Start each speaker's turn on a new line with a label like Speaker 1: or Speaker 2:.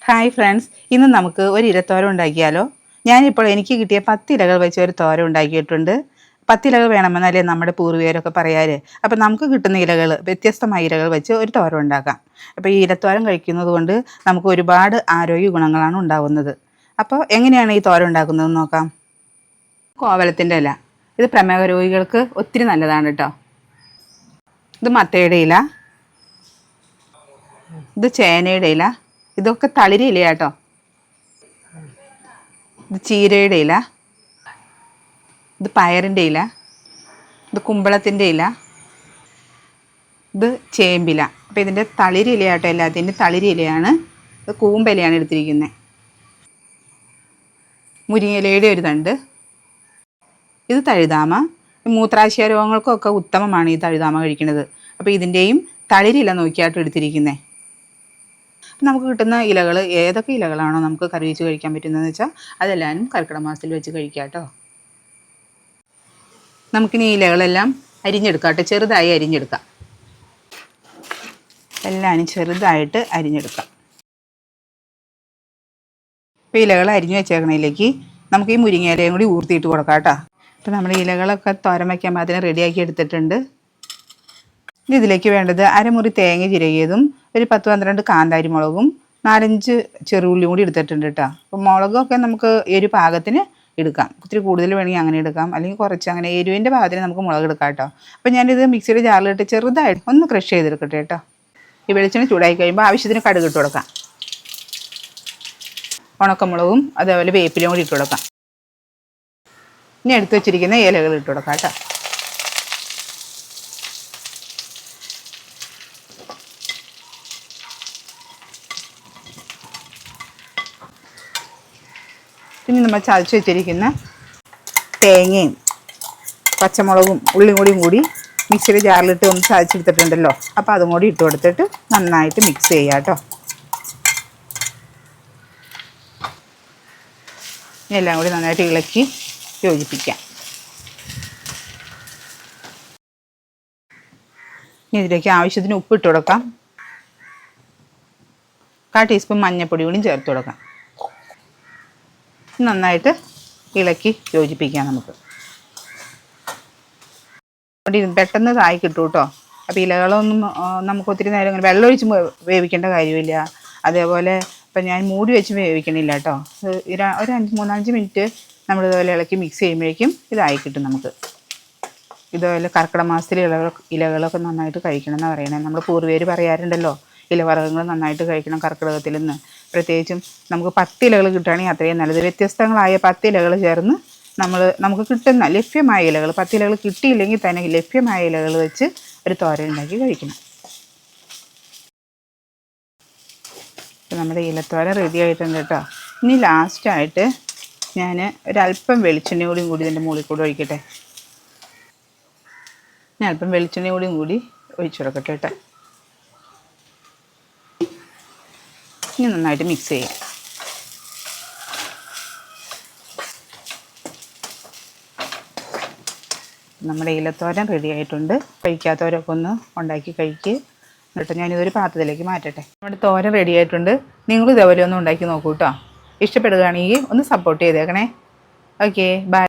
Speaker 1: Hi friends, ഇന്ന് നമുക്ക് ഒരു ഇലത്തോരൻ ഉണ്ടാക്കിയാലോ. ഞാനിപ്പോൾ എനിക്ക് കിട്ടിയ 10 ഇലകൾ വെച്ച് ഒരു തോരൻ ഉണ്ടാക്കിയിട്ടുണ്ട്. 10 ഇലകൾ വേണമെന്നല്ലേ നമ്മുടെ പൂർവികരൊക്കെ പറയാറ്. അപ്പോൾ നമുക്ക് കിട്ടുന്ന ഇലകൾ, വ്യത്യസ്തമായ ഇലകൾ വെച്ച് ഒരു തോരൻ ഉണ്ടാക്കാം. അപ്പോൾ ഈ ഇലത്തോരൻ കഴിക്കുന്നത് കൊണ്ട് നമുക്ക് ഒരുപാട് ആരോഗ്യ ഗുണങ്ങളാണ് ഉണ്ടാകുന്നത്. അപ്പോൾ എങ്ങനെയാണ് ഈ തോരൻ ഉണ്ടാക്കുന്നതെന്ന് നോക്കാം. കോവലത്തിൻ്റെ ഇല, ഇത് പ്രമേഹ രോഗികൾക്ക് ഒത്തിരി നല്ലതാണ് കേട്ടോ. ഇത് മത്തയുടെ ഇല, ഇത് ചേനയുടെ ഇല, ഇതൊക്കെ തളിരി ഇല കേട്ടോ. ഇത് ചീരയുടെ ഇല, ഇത് പയറിൻ്റെ ഇല, ഇത് കുമ്പളത്തിൻ്റെ ഇല, ഇത് ചേമ്പില. അപ്പോൾ ഇതിൻ്റെ തളിരി ഇല കേട്ടോ, എല്ലാത്തിൻ്റെ തളിരി ഇലയാണ്. ഇത് കൂമ്പലയാണ് എടുത്തിരിക്കുന്നത്. മുരിങ്ങയിലയുടെ ഒരു തണ്ട്. ഇത് തഴുതാമ. മൂത്രാശയ രോഗങ്ങൾക്കൊക്കെ ഉത്തമമാണ് ഈ തഴുതാമ കഴിക്കുന്നത്. അപ്പോൾ ഇതിൻ്റെയും തളിരില നോക്കിയായിട്ട് എടുത്തിരിക്കുന്നത്. നമുക്ക് കിട്ടുന്ന ഇലകൾ ഏതൊക്കെ ഇലകളാണോ നമുക്ക് കറി വെച്ച് കഴിക്കാൻ പറ്റുന്നതെന്ന് വെച്ചാൽ അതെല്ലാവരും കർക്കിടക മാസത്തിൽ വെച്ച് കഴിക്കാം കേട്ടോ. നമുക്കിനി ഈ ഇലകളെല്ലാം അരിഞ്ഞെടുക്കാം കേട്ടോ. ചെറുതായി അരിഞ്ഞെടുക്കാം. എല്ലാവരും ചെറുതായിട്ട് അരിഞ്ഞെടുക്കാം. ഇപ്പോൾ ഇലകൾ അരിഞ്ഞു വെച്ചേക്കണതിലേക്ക് നമുക്ക് ഈ മുരിങ്ങയിലയും കൂടി ഊർത്തിയിട്ട് കൊടുക്കാം കേട്ടോ. അപ്പോൾ നമ്മൾ ഇലകളൊക്കെ തോരൻ വയ്ക്കാൻ അതിനെ റെഡിയാക്കി എടുത്തിട്ടുണ്ട്. ഇതിലേക്ക് വേണ്ടത് അരമുറി തേങ്ങ ചിരകിയതും ഒരു 10-12 കാന്താരി മുളകും 4-5 ചെറുള്ളിയും കൂടി എടുത്തിട്ടുണ്ട് കേട്ടോ. അപ്പോൾ മുളകൊക്കെ നമുക്ക് എരു പാകത്തിന് എടുക്കാം. ഒത്തിരി കൂടുതൽ വേണമെങ്കിൽ അങ്ങനെ എടുക്കാം, അല്ലെങ്കിൽ കുറച്ച് അങ്ങനെ എരുവിൻ്റെ പാകത്തിന് നമുക്ക് മുളക് എടുക്കാം കേട്ടോ. അപ്പോൾ ഞാനിത് മിക്സിയുടെ ജാറിലിട്ട് ചെറുതായിട്ട് ഒന്ന് ക്രഷ് ചെയ്തെടുക്കട്ടെ കേട്ടോ. ഈ വെളിച്ചെണ്ണ ചൂടായി കഴിയുമ്പോൾ ആവശ്യത്തിന് കടുക് ഇട്ട് കൊടുക്കാം. ഉണക്കമുളകും അതേപോലെ വേപ്പിലയും കൂടി ഇട്ട് കൊടുക്കാം. ഇനി എടുത്ത് വെച്ചിരിക്കുന്ന ഇലകൾ ഇട്ട് കൊടുക്കാം കേട്ടോ. പിന്നെ നമ്മൾ ചതച്ച് വെച്ചിരിക്കുന്ന തേങ്ങയും പച്ചമുളകും ഉള്ളിയും കൂടി മിക്സിയുടെ ജാറിലിട്ട് ഒന്ന് ചതച്ചെടുത്തിട്ടുണ്ടല്ലോ. അപ്പോൾ അതും കൂടി ഇട്ട് കൊടുത്തിട്ട് നന്നായിട്ട് മിക്സ് ചെയ്യാം കേട്ടോ. എല്ലാം കൂടി നന്നായിട്ട് ഇളക്കി യോജിപ്പിക്കാം. ഇനി ഇതിലേക്ക് ആവശ്യത്തിന് ഉപ്പ് ഇട്ട് കൊടുക്കാം. 1/4 ടീസ്പൂൺ മഞ്ഞൾപ്പൊടി കൂടി ചേർത്ത് കൊടുക്കാം. നന്നായിട്ട് ഇളക്കി യോജിപ്പിക്കാം നമുക്ക്. പെട്ടെന്ന് തായി കിട്ടും കേട്ടോ. അപ്പോൾ ഇലകളൊന്നും നമുക്ക് ഒത്തിരി നേരം ഇങ്ങനെ വെള്ളമൊഴിച്ച് വേവിക്കേണ്ട കാര്യമില്ല. അതേപോലെ ഇപ്പം ഞാൻ മൂടി വെച്ച് വേവിക്കണില്ല കേട്ടോ. ഒരു 3-5 മിനിറ്റ് നമ്മളിതുപോലെ ഇളക്കി മിക്സ് ചെയ്യുമ്പോഴേക്കും ഇതായി കിട്ടും നമുക്ക്. ഇതുപോലെ കർക്കിടക മാസത്തിൽ ഇലകളൊക്കെ നന്നായിട്ട് കഴിക്കണം എന്ന് പറയണേ. നമ്മൾ പൂർവ്വര് പറയാറുണ്ടല്ലോ, ഇലവർഗ്ഗങ്ങൾ നന്നായിട്ട് കഴിക്കണം കർക്കിടകത്തിൽ നിന്ന്. പ്രത്യേകിച്ചും നമുക്ക് 10 ഇലകൾ കിട്ടുകയാണെങ്കിൽ അത്രയും നല്ലത്. വ്യത്യസ്തങ്ങളായ 10 ഇലകൾ ചേർന്ന് നമുക്ക് കിട്ടുന്ന ലഭ്യമായ ഇലകൾ, 10 ഇലകൾ കിട്ടിയില്ലെങ്കിൽ തന്നെ ലഭ്യമായ ഇലകൾ വെച്ച് ഒരു തോരൻ ഉണ്ടാക്കി കഴിക്കണം. നമ്മുടെ ഇലത്തോരൻ റെഡി ആയിട്ടുണ്ട് കേട്ടോ. ഇനി ലാസ്റ്റായിട്ട് ഞാൻ ഒരല്പം വെളിച്ചെണ്ണ കൂടി ഇതിൻ്റെ മുകളിൽ കൂടി ഒഴിക്കട്ടെ. ഞാൻ അല്പം വെളിച്ചെണ്ണ കൂടി ഒഴിച്ചു കൊടുക്കട്ടെ കേട്ടോ. ഇനി നന്നായിട്ട് മിക്സ് ചെയ്യാം. നമ്മുടെ ഇലത്തോരൻ റെഡി ആയിട്ടുണ്ട്. കഴിക്കാത്തവരൊക്കെ ഒന്ന് ഉണ്ടാക്കി കഴിക്കുക. എന്നിട്ട് ഞാനിതൊരു പാത്രത്തിലേക്ക് മാറ്റട്ടെ. നമ്മുടെ തോരൻ റെഡി ആയിട്ടുണ്ട്. നിങ്ങൾ ഇതേപോലെ ഒന്ന് ഉണ്ടാക്കി നോക്കൂ കേട്ടോ. ഇഷ്ടപ്പെടുകയാണെങ്കിൽ ഒന്ന് സപ്പോർട്ട് ചെയ്തേക്കണേ. Okay, by.